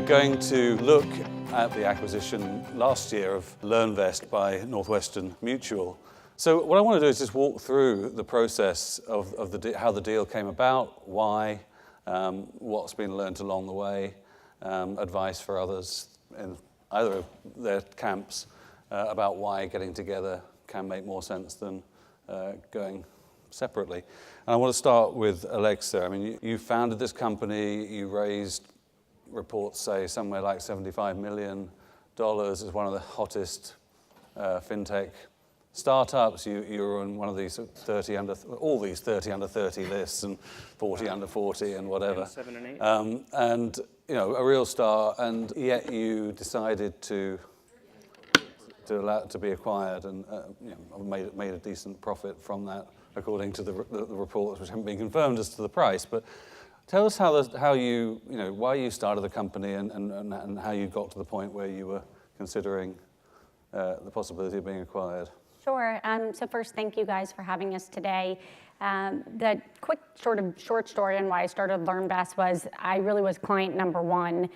going to look at the acquisition last year of LearnVest by Northwestern Mutual. So what I want to do is just walk through the process of how the deal came about, why, what's been learned along the way, advice for others in either of their camps about why getting together can make more sense than going separately. And I want to start with Alexa. I mean, you founded this company, you raised, reports say, somewhere like $75 million as one of the hottest Fintech startups. You were on one of these 30 under 30 lists and 40 under 40 and whatever. 7 and 8. And you know, a real star, and yet you decided to allow it to be acquired, and you know, made a decent profit from that, according to the reports, which haven't been confirmed as to the price. But tell us how you know, why you started the company and how you got to the point where you were considering the possibility of being acquired. Sure. So first, thank you guys for having us today. The quick short story on why I started LearnVest was I really was client number one.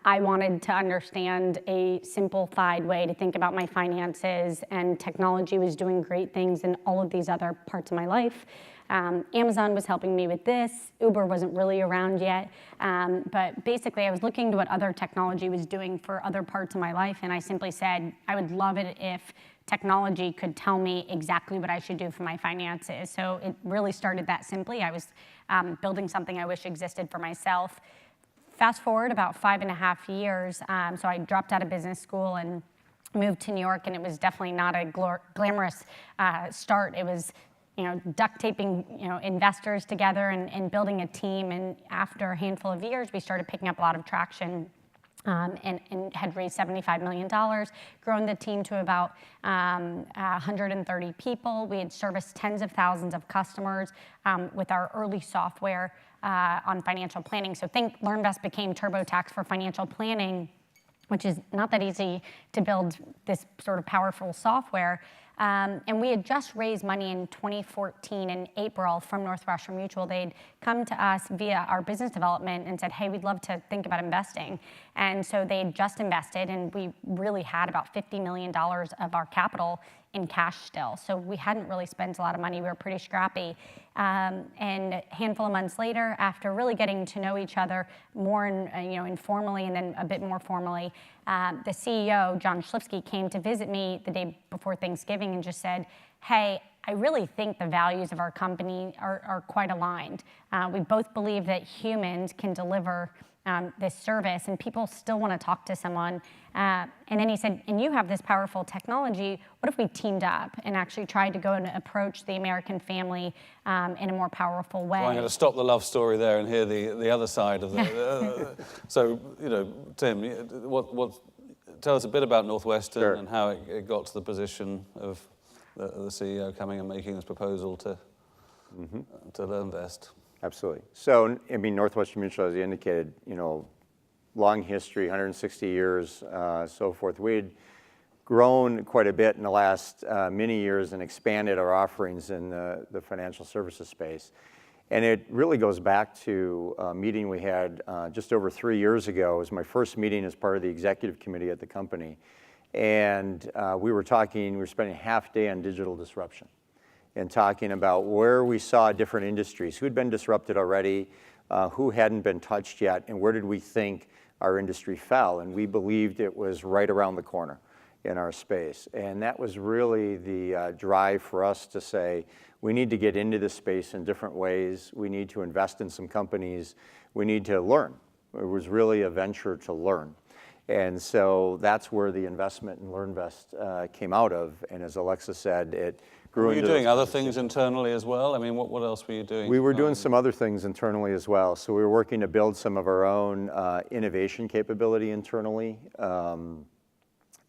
I wanted to understand a simplified way to think about my finances, and technology was doing great things in all of these other parts of my life. Amazon was helping me with this. Uber wasn't really around yet. But basically, I was looking to what other technology was doing for other parts of my life, and I simply said, I would love it if technology could tell me exactly what I should do for my finances. So it really started that simply. I was building something I wish existed for myself. Fast forward about 5.5 years, so I dropped out of business school and moved to New York, and it was definitely not a glamorous start. It was, you know, duct taping, you know, investors together and building a team. And after a handful of years, we started picking up a lot of traction. And had raised $75 million, grown the team to about 130 people. We had serviced tens of thousands of customers with our early software on financial planning. So think LearnVest became TurboTax for financial planning, which is not that easy to build this sort of powerful software. And we had just raised money in 2014 in April from Northwestern Mutual. They'd come to us via our business development and said, hey, we'd love to think about investing. And so they'd just invested, and we really had about $50 million of our capital in cash still. So we hadn't really spent a lot of money. We were pretty scrappy. And a handful of months later, after really getting to know each other more informally and then a bit more formally, the CEO, John Schlifsky, came to visit me the day before Thanksgiving and just said, hey, I really think the values of our company are quite aligned. We both believe that humans can deliver this service, and people still want to talk to someone. And then he said, and you have this powerful technology, what if we teamed up and actually tried to go and approach the American family in a more powerful way? Well, I'm going to stop the love story there and hear the other side of the... So, you know, Tim, tell us a bit about Northwestern. Sure. And how it got to the position of the CEO coming and making this proposal to LearnVest. Absolutely. So, I mean, Northwestern Mutual, as you indicated, you know, long history, 160 years, so forth. We'd grown quite a bit in the last many years and expanded our offerings in the financial services space. And it really goes back to a meeting we had just over 3 years ago. It was my first meeting as part of the executive committee at the company. And we were spending a half day on digital disruption and talking about where we saw different industries, who'd been disrupted already, who hadn't been touched yet, and where did we think our industry fell. And we believed it was right around the corner in our space. And that was really the drive for us to say, we need to get into this space in different ways. We need to invest in some companies. We need to learn. It was really a venture to learn. And so that's where the investment in LearnVest came out of. And as Alexa said, it grew into... Were you doing other things internally as well? I mean, what else were you doing? We were doing some other things internally as well. So we were working to build some of our own innovation capability internally. And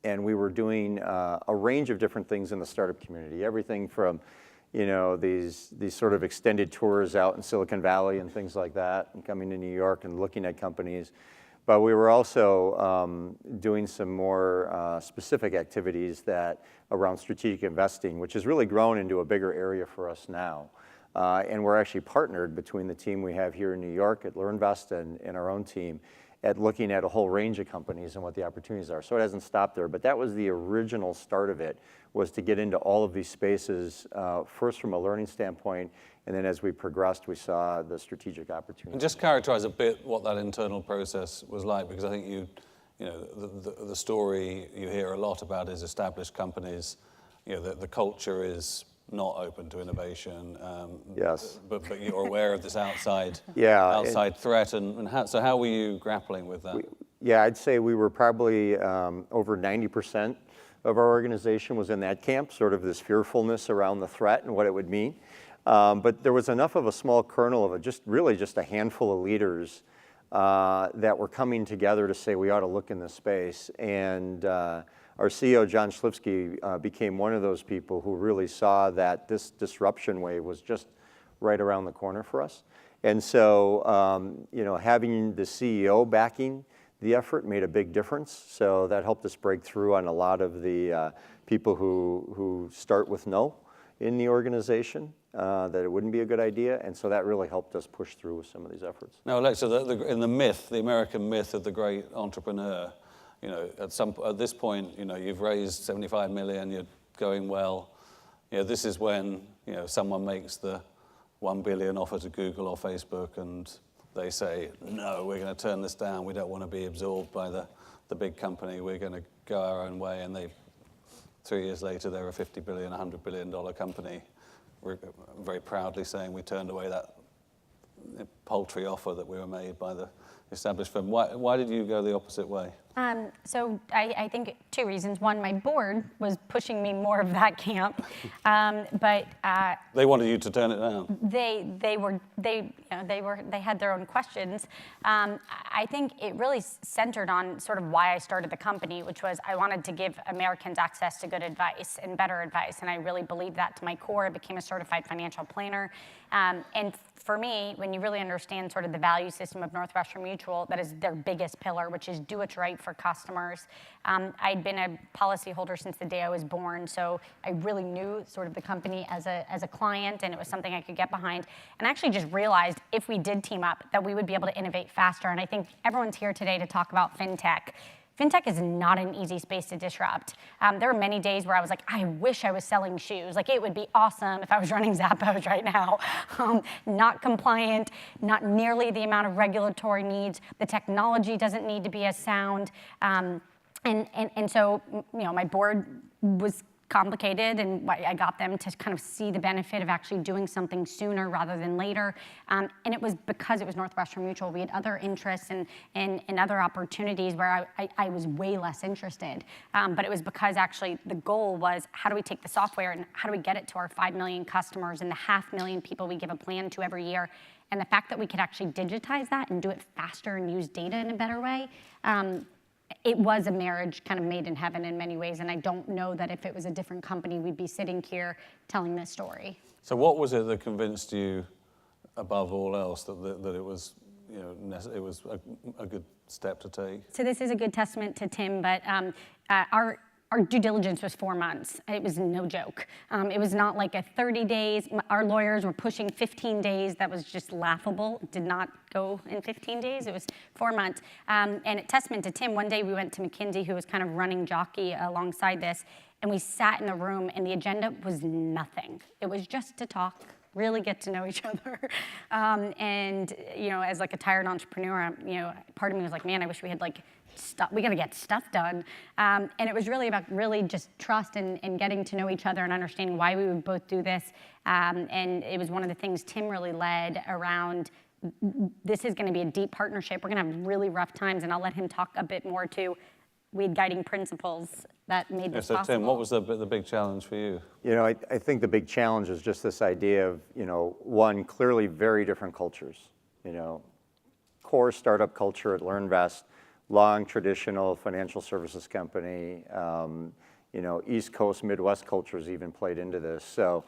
we were doing a range of different things in the startup community. Everything from, you know, these sort of extended tours out in Silicon Valley and things like that, and coming to New York and looking at companies. But we were also doing some more specific activities around strategic investing, which has really grown into a bigger area for us now. And we're actually partnered between the team we have here in New York at LearnVest and our own team. at looking at a whole range of companies and what the opportunities are. So it hasn't stopped there, but that was the original start of it, was to get into all of these spaces, first from a learning standpoint, and then as we progressed, we saw the strategic opportunity. And just characterize a bit what that internal process was like, because I think the story you hear a lot about is established companies, the culture is not open to innovation. Yes. But you're aware of this outside threat, and how were you grappling with that? I'd say we were probably over 90% of our organization was in that camp, sort of this fearfulness around the threat and what it would mean. But there was enough of a small kernel of it, just a handful of leaders that were coming together to say we ought to look in this space. And our CEO, John Schlifsky, became one of those people who really saw that this disruption wave was just right around the corner for us. And so, having the CEO backing the effort made a big difference. So that helped us break through on a lot of the people who start with no in the organization, that it wouldn't be a good idea. And so that really helped us push through with some of these efforts. Now, Alexa, in the American myth of the great entrepreneur, at this point, you've raised 75 million, you're going well. This is when, someone makes the 1 billion offer to Google or Facebook, and they say, no, we're going to turn this down. We don't want to be absorbed by the big company. We're going to go our own way. And 3 years later, they're a $50 billion, $100 billion company. We're very proudly saying we turned away that paltry offer that we were made by the established firm. Why did you go the opposite way? So I think two reasons. One, my board was pushing me more of that camp, but they wanted you to turn it down. They had their own questions. I think it really centered on sort of why I started the company, which was I wanted to give Americans access to good advice and better advice, and I really believed that to my core. I became a certified financial planner, and for me, when you really understand sort of the value system of Northwestern Mutual, that is their biggest pillar, which is do what's right for customers. I'd been a policyholder since the day I was born, so I really knew sort of the company as a client, and it was something I could get behind. And I actually just realized if we did team up, that we would be able to innovate faster. And I think everyone's here today to talk about fintech. Fintech is not an easy space to disrupt. There were many days where I was like, I wish I was selling shoes. Like, it would be awesome if I was running Zappos right now. Not compliant, not nearly the amount of regulatory needs. The technology doesn't need to be as sound. And so, my board was complicated, and I got them to kind of see the benefit of actually doing something sooner rather than later. And it was because it was Northwestern Mutual. We had other interests and other opportunities where I was way less interested. But it was because actually the goal was, how do we take the software and how do we get it to our 5 million customers and the 500,000 people we give a plan to every year? And the fact that we could actually digitize that and do it faster and use data in a better way, it was a marriage kind of made in heaven in many ways, and I don't know that if it was a different company, we'd be sitting here telling this story. So what was it that convinced you, above all else, that it was, it was a good step to take? So this is a good testament to Tim, but our due diligence was 4 months. It was no joke. It was not like a 30 days. Our lawyers were pushing 15 days. That was just laughable. It did not go in 15 days. It was 4 months. And a testament to Tim, one day we went to McKinsey, who was kind of running jockey alongside this, and we sat in the room, and the agenda was nothing. It was just to talk, really get to know each other. And, as like a tired entrepreneur, part of me was like, man, I wish we had we got to get stuff done. And it was really about really just trust and getting to know each other and understanding why we would both do this. And it was one of the things Tim really led around. This is going to be a deep partnership. We're going to have really rough times, and I'll let him talk a bit more too. We had guiding principles that made this possible. So Tim, what was the big challenge for you? I think the big challenge is just this idea of, one, clearly very different cultures. Core startup culture at LearnVest, long traditional financial services company, East Coast, Midwest cultures even played into this. So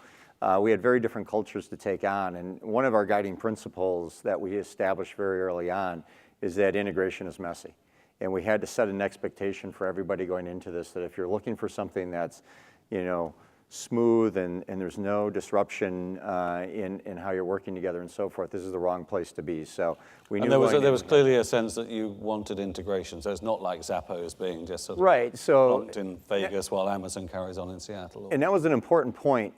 we had very different cultures to take on. And one of our guiding principles that we established very early on is that integration is messy. And we had to set an expectation for everybody going into this, that if you're looking for something that's, smooth and there's no disruption in how you're working together and so forth, this is the wrong place to be. So we knew And there was clearly a sense that you wanted integration. So it's not like Zappos being just sort of right. So plonked in Vegas while Amazon carries on in Seattle. And that was an important point.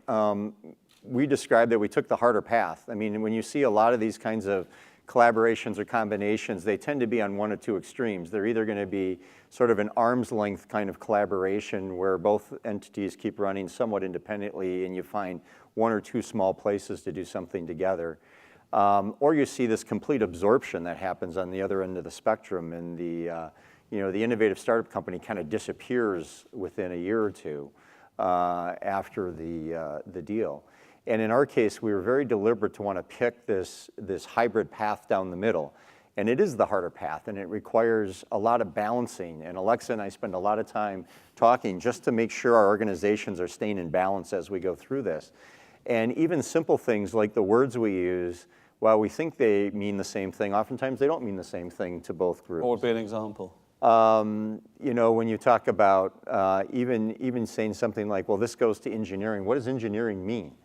We described that we took the harder path. I mean, when you see a lot of these kinds of collaborations or combinations, they tend to be on one of two extremes. They're either going to be sort of an arm's length kind of collaboration where both entities keep running somewhat independently and you find one or two small places to do something together. Or you see this complete absorption that happens on the other end of the spectrum, and the innovative startup company kind of disappears within a year or two after the deal. And in our case, we were very deliberate to want to pick this hybrid path down the middle. And it is the harder path, and it requires a lot of balancing. And Alexa and I spend a lot of time talking just to make sure our organizations are staying in balance as we go through this. And even simple things like the words we use, while we think they mean the same thing, oftentimes they don't mean the same thing to both groups. What would be an example? When you talk about even saying something like, well, this goes to engineering, what does engineering mean?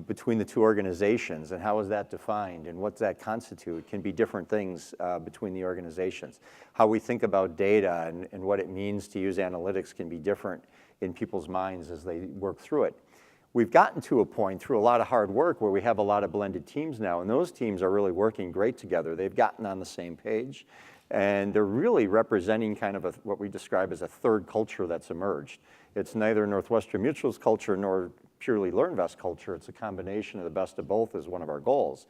Between the two organizations, and how is that defined, and what does that constitute? Can be different things between the organizations. How we think about data and what it means to use analytics can be different in people's minds as they work through it. We've gotten to a point through a lot of hard work where we have a lot of blended teams now, and those teams are really working great together. They've gotten on the same page, and they're really representing kind of what we describe as a third culture that's emerged. It's neither Northwestern Mutual's culture nor purely LearnVest culture. It's a combination of the best of both is one of our goals.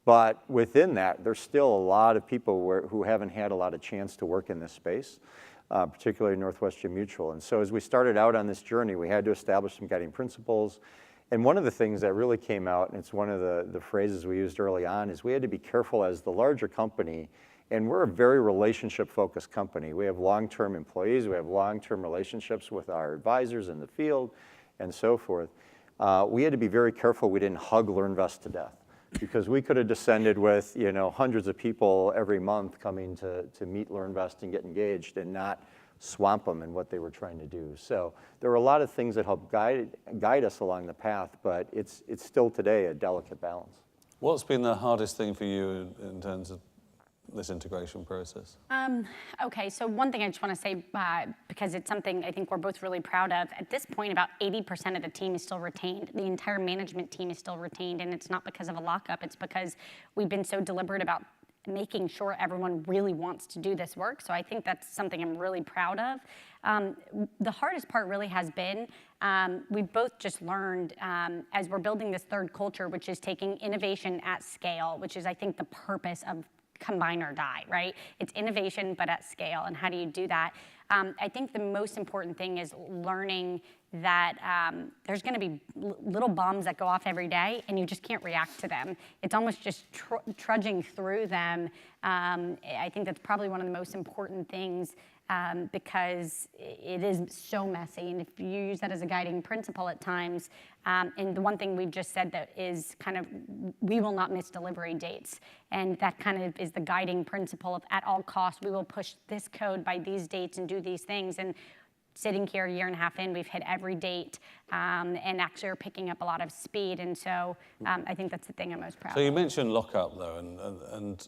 But within that, there's still a lot of people who haven't had a lot of chance to work in this space, particularly Northwestern Mutual. And so as we started out on this journey, we had to establish some guiding principles. And one of the things that really came out, and it's one of the phrases we used early on, is we had to be careful as the larger company. And we're a very relationship-focused company. We have long-term employees. We have long-term relationships with our advisors in the field and so forth. We had to be very careful we didn't hug LearnVest to death, because we could have descended with hundreds of people every month coming to meet LearnVest and get engaged and not swamp them in what they were trying to do. So there were a lot of things that helped guide us along the path, but it's still today a delicate balance. What's been the hardest thing for you in terms of this integration process? Okay, so one thing I just want to say, because it's something I think we're both really proud of, at this point about 80% of the team is still retained. The entire management team is still retained, and it's not because of a lockup, it's because we've been so deliberate about making sure everyone really wants to do this work. So I think that's something I'm really proud of. The hardest part really has been, we've both just learned as we're building this third culture, which is taking innovation at scale, which is I think the purpose of combine or die, right? It's innovation, but at scale. And how do you do that? I think the most important thing is learning that there's going to be little bombs that go off every day, and you just can't react to them. It's almost just trudging through them. I think that's probably one of the most important things because it is so messy. And if you use that as a guiding principle at times, and the one thing we've just said that is kind of, we will not miss delivery dates. And that kind of is the guiding principle of at all costs, we will push this code by these dates and do these things. And sitting here a year and a half in, we've hit every date and actually are picking up a lot of speed. And so I think that's the thing I'm most proud of. So you mentioned lockup though, and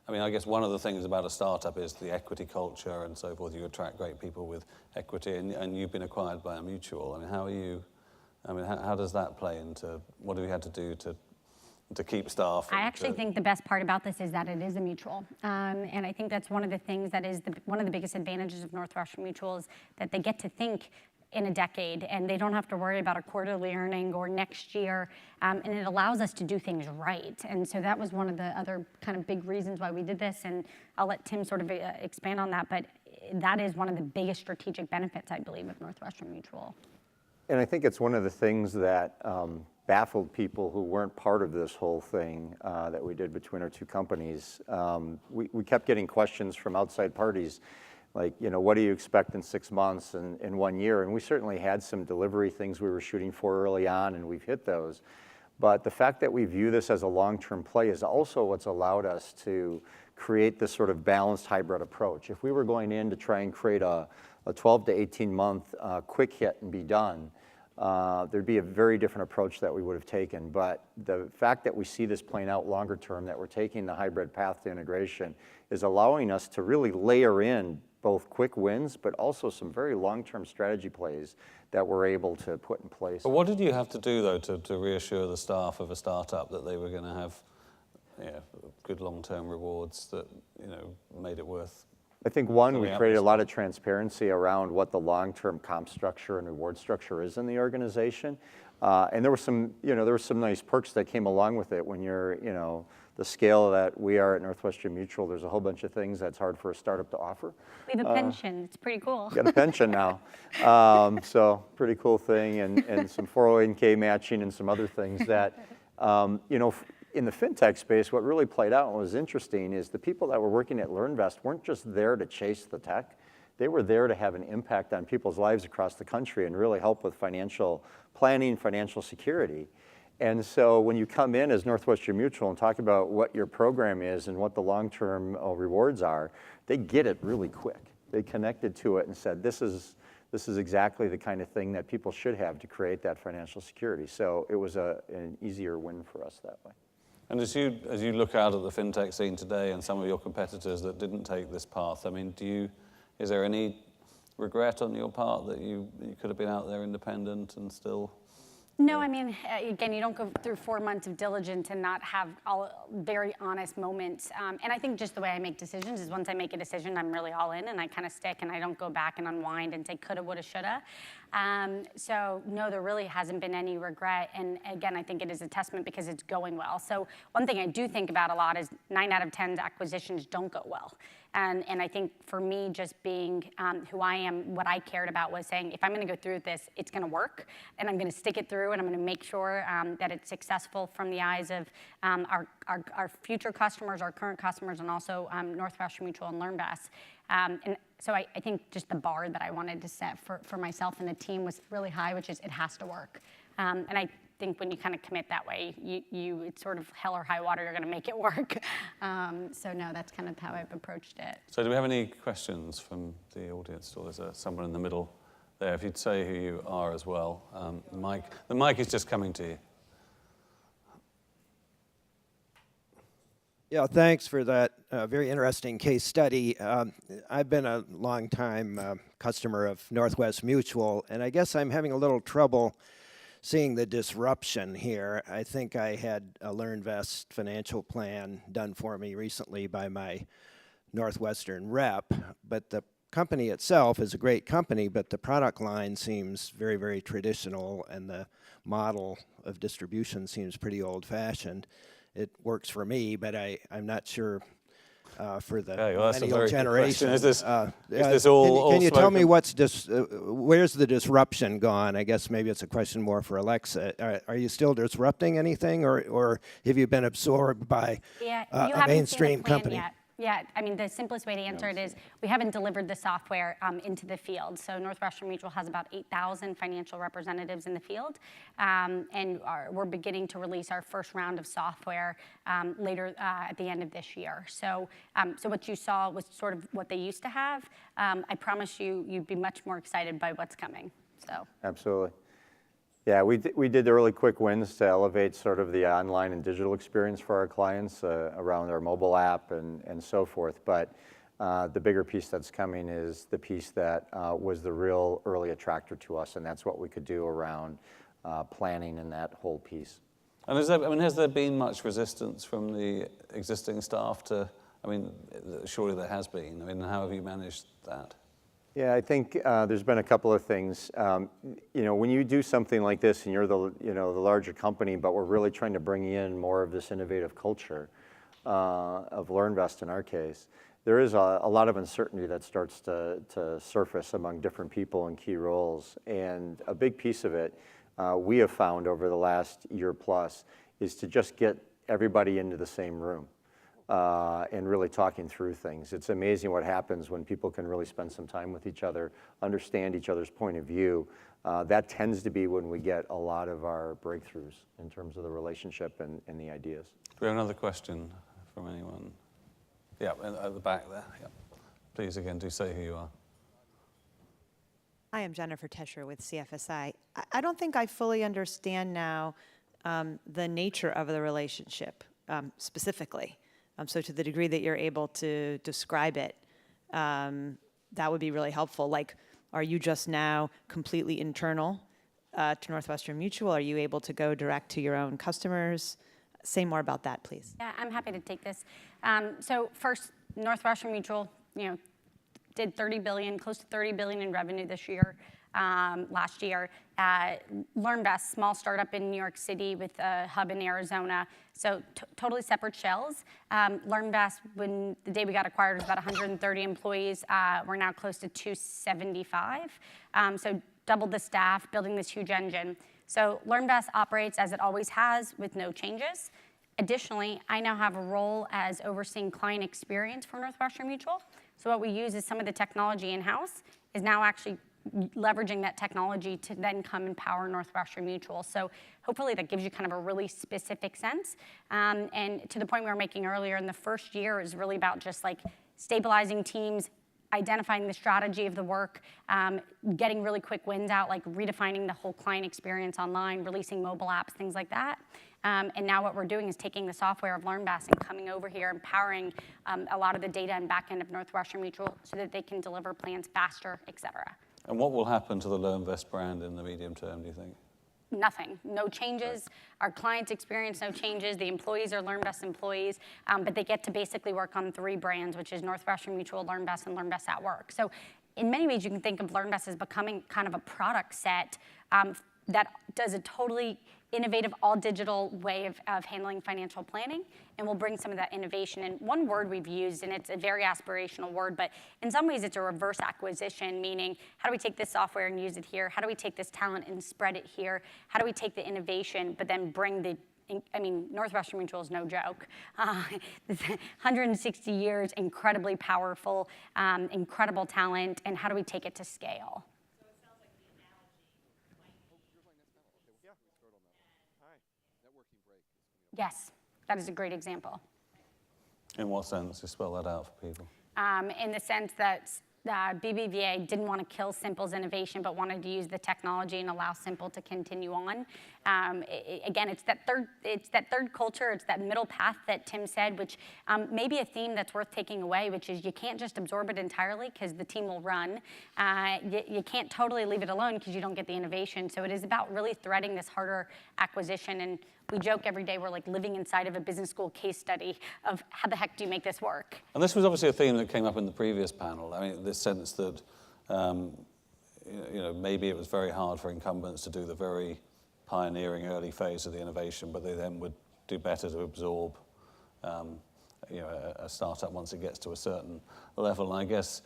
I mean, I guess one of the things about a startup is the equity culture and so forth. You attract great people with equity, and you've been acquired by a mutual. I mean, how does that play into what have you had to do to keep staff? I actually think the best part about this is that it is a mutual. And I think that's one of the things that is one of the biggest advantages of Northwestern Mutual is that they get to think in a decade, and they don't have to worry about a quarterly earning or next year, and it allows us to do things right. And so that was one of the other kind of big reasons why we did this, and I'll let Tim sort of expand on that, but that is one of the biggest strategic benefits, I believe, of Northwestern Mutual. And I think it's one of the things that baffled people who weren't part of this whole thing that we did between our two companies. We kept getting questions from outside parties like, what do you expect in 6 months and in 1 year? And we certainly had some delivery things we were shooting for early on, and we've hit those. But the fact that we view this as a long-term play is also what's allowed us to create this sort of balanced hybrid approach. If we were going in to try and create a 12 to 18 month quick hit and be done, there'd be a very different approach that we would have taken. But the fact that we see this playing out longer term, that we're taking the hybrid path to integration, is allowing us to really layer in both quick wins, but also some very long-term strategy plays that we're able to put in place. But what did you have to do, though, to reassure the staff of a startup that they were going to have good long-term rewards that made it worth? I think one, we created a lot of transparency around what the long-term comp structure and reward structure is in the organization, and there were some nice perks that came along with it. When you're the scale that we are at Northwestern Mutual, there's a whole bunch of things that's hard for a startup to offer. We have a pension. It's pretty cool. Got a pension now, so pretty cool thing, and some 401k matching and some other things that in the fintech space, what really played out and was interesting is the people that were working at LearnVest weren't just there to chase the tech. They were there to have an impact on people's lives across the country and really help with financial planning, financial security. And so when you come in as Northwestern Mutual and talk about what your program is and what the long-term rewards are, they get it really quick. They connected to it and said, this is exactly the kind of thing that people should have to create that financial security. So it was an easier win for us that way. And as you look out at the fintech scene today and some of your competitors that didn't take this path, I mean, is there any regret on your part that you could have been out there independent and still? No, I mean, again, you don't go through 4 months of diligence and not have all very honest moments. And I think just the way I make decisions is once I make a decision, I'm really all in and I kind of stick and I don't go back and unwind and say coulda, woulda, shoulda. So no, there really hasn't been any regret. And again, I think it is a testament because it's going well. So one thing I do think about a lot is 9 out of 10 acquisitions don't go well. And I think for me, just being who I am, what I cared about was saying, if I'm going to go through this, it's going to work, and I'm going to stick it through, and I'm going to make sure that it's successful from the eyes of our future customers, our current customers, and also Northwestern Mutual and LearnVest. And so I think just the bar that I wanted to set for myself and the team was really high, which is it has to work. And I think when you kind of commit that way, it's sort of hell or high water, you're going to make it work. So no, that's kind of how I've approached it. So do we have any questions from the audience? Or is there someone in the middle there? If you'd say who you are as well. The mic is just coming to you. Yeah, thanks for that very interesting case study. I've been a long-time customer of Northwest Mutual, and I guess I'm having a little trouble seeing the disruption here. I think I had a LearnVest financial plan done for me recently by my Northwestern rep, but the company itself is a great company, but the product line seems very, very traditional, and the model of distribution seems pretty old-fashioned. It works for me, but I'm not sure for the millennial generation. Is this all? Can you tell me where's the disruption gone? I guess maybe it's a question more for Alexa. Are you still disrupting anything, or have you been absorbed by a mainstream company? Yet. Yeah, I mean, the simplest way to answer it is we haven't delivered the software into the field. So Northwestern Mutual has about 8,000 financial representatives in the field, and we're beginning to release our first round of software later at the end of this year. So what you saw was sort of what they used to have. I promise you'd be much more excited by what's coming. So absolutely. Yeah, we did the really quick wins to elevate sort of the online and digital experience for our clients around our mobile app and so forth. But the bigger piece that's coming is the piece that was the real early attractor to us, and that's what we could do around planning and that whole piece. And has there been much resistance from the existing staff to? I mean, surely there has been. I mean, how have you managed that? Yeah, I think there's been a couple of things. When you do something like this and you're the larger company, but we're really trying to bring in more of this innovative culture of LearnVest in our case, there is a lot of uncertainty that starts to surface among different people in key roles. And a big piece of it we have found over the last year plus is to just get everybody into the same room. And really talking through things. It's amazing what happens when people can really spend some time with each other, understand each other's point of view. That tends to be when we get a lot of our breakthroughs in terms of the relationship and the ideas. Do we have another question from anyone? Yeah, at the back there. Yeah. Please, again, do say who you are. Hi, I'm Jennifer Tesher with CFSI. I don't think I fully understand now the nature of the relationship specifically. So to the degree that you're able to describe it, that would be really helpful. Like, are you just now completely internal to Northwestern Mutual? Are you able to go direct to your own customers? Say more about that, please. Yeah, I'm happy to take this. So first, Northwestern Mutual, did 30 billion, close to 30 billion in revenue this year, last year. LearnBest, small startup in New York City with a hub in Arizona. So totally separate shells. LearnBest, when the day we got acquired, was about 130 employees. We're now close to 275. So doubled the staff, building this huge engine. So LearnBest operates as it always has with no changes. Additionally, I now have a role as overseeing client experience for Northwestern Mutual. So what we use is some of the technology in-house is now actually leveraging that technology to then come and power Northwestern Mutual. So hopefully that gives you kind of a really specific sense. And to the point we were making earlier, in the first year is really about just like stabilizing teams, identifying the strategy of the work, getting really quick wins out, like redefining the whole client experience online, releasing mobile apps, things like that. And now what we're doing is taking the software of LearnBest and coming over here and powering a lot of the data and back end of Northwestern Mutual so that they can deliver plans faster, et cetera. And what will happen to the LearnVest brand in the medium term, do you think? Nothing, no changes. Our clients experience no changes. The employees are LearnBest employees, but they get to basically work on 3 brands, which is Northwestern Mutual, LearnBest, and LearnBest at Work. So in many ways, you can think of LearnBest as becoming kind of a product set that does a totally innovative, all digital way of handling financial planning, and we'll bring some of that innovation. And one word we've used, and it's a very aspirational word, but in some ways it's a reverse acquisition, meaning how do we take this software and use it here? How do we take this talent and spread it here? How do we take the innovation, but then bring the, I mean, Northwestern Mutual is no joke. 160 years, incredibly powerful, incredible talent, and how do we take it to scale? Yes, that is a great example. In what sense? Just spell that out for people. In the sense that BBVA didn't want to kill Simple's innovation, but wanted to use the technology and allow Simple to continue on. Again, it's that third culture, it's that middle path that Tim said, which may be a theme that's worth taking away, which is you can't just absorb it entirely because the team will run. You can't totally leave it alone because you don't get the innovation. So it is about really threading this harder acquisition. And we joke every day we're like living inside of a business school case study of how the heck do you make this work? And this was obviously a theme that came up in the previous panel. I mean, this sense that maybe it was very hard for incumbents to do the very pioneering early phase of the innovation, but they then would do better to absorb a startup once it gets to a certain level. And I guess,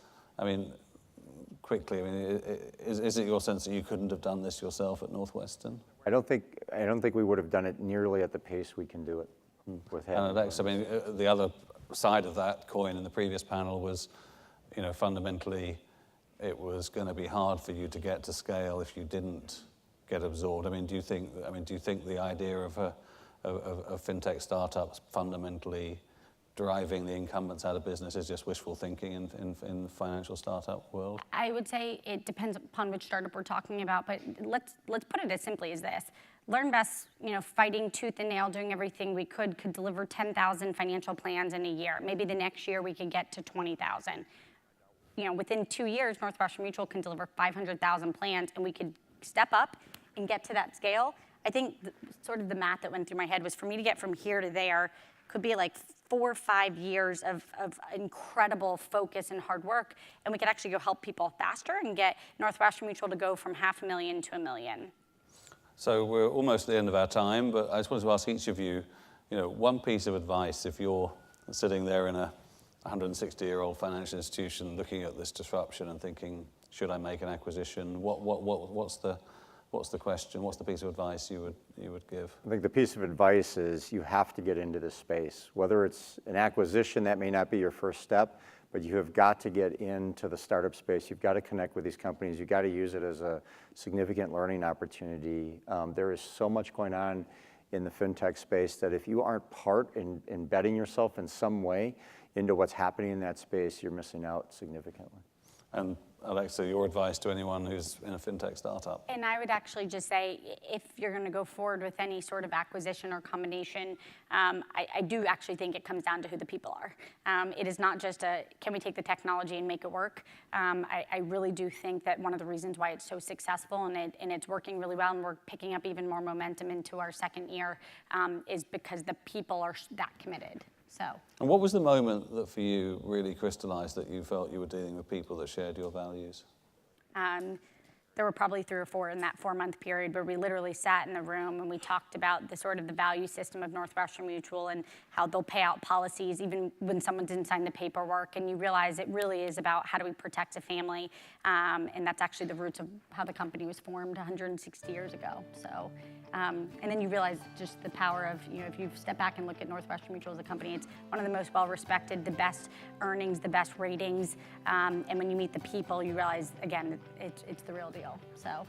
quickly, is it your sense that you couldn't have done this yourself at Northwestern? I don't think we would have done it nearly at the pace we can do it with having. And Alex, the other side of that coin in the previous panel was, fundamentally, it was going to be hard for you to get to scale if you didn't get absorbed. Do you think the idea of fintech startups fundamentally driving the incumbents out of business is just wishful thinking in the financial startup world? I would say it depends upon which startup we're talking about, but let's put it as simply as this. LearnBest, fighting tooth and nail, doing everything we could deliver 10,000 financial plans in a year. Maybe the next year we could get to 20,000. Within 2 years, Northwestern Mutual can deliver 500,000 plans, and we could step up and get to that scale. I think sort of the math that went through my head was for me to get from here to there could be like 4 or 5 years of incredible focus and hard work, and we could actually go help people faster and get Northwestern Mutual to go from 500,000 to 1 million. So we're almost at the end of our time, but I just wanted to ask each of you, one piece of advice if you're sitting there in a 160-year-old financial institution looking at this disruption and thinking, should I make an acquisition? What's the question? What's the piece of advice you would give? I think the piece of advice is you have to get into this space. Whether it's an acquisition, that may not be your first step, but you have got to get into the startup space. You've got to connect with these companies. You've got to use it as a significant learning opportunity. There is so much going on in the fintech space that if you aren't part in embedding yourself in some way into what's happening in that space, you're missing out significantly. And Alexa, your advice to anyone who's in a fintech startup? And I would actually just say, if you're going to go forward with any sort of acquisition or combination, I do actually think it comes down to who the people are. It is not just can we take the technology and make it work? I really do think that one of the reasons why it's so successful and it's working really well, and we're picking up even more momentum into our second year, is because the people are that committed. So. And what was the moment that for you really crystallized that you felt you were dealing with people that shared your values? There were probably 3 or 4 in that 4-month period where we literally sat in the room and we talked about the sort of the value system of Northwestern Mutual and how they'll pay out policies even when someone didn't sign the paperwork. And you realize it really is about how do we protect a family. And that's actually the roots of how the company was formed 160 years ago. So, and then you realize just the power of, if you step back and look at Northwestern Mutual as a company, it's one of the most well-respected, the best earnings, the best ratings. And when you meet the people, you realize, again, it's the real deal. So.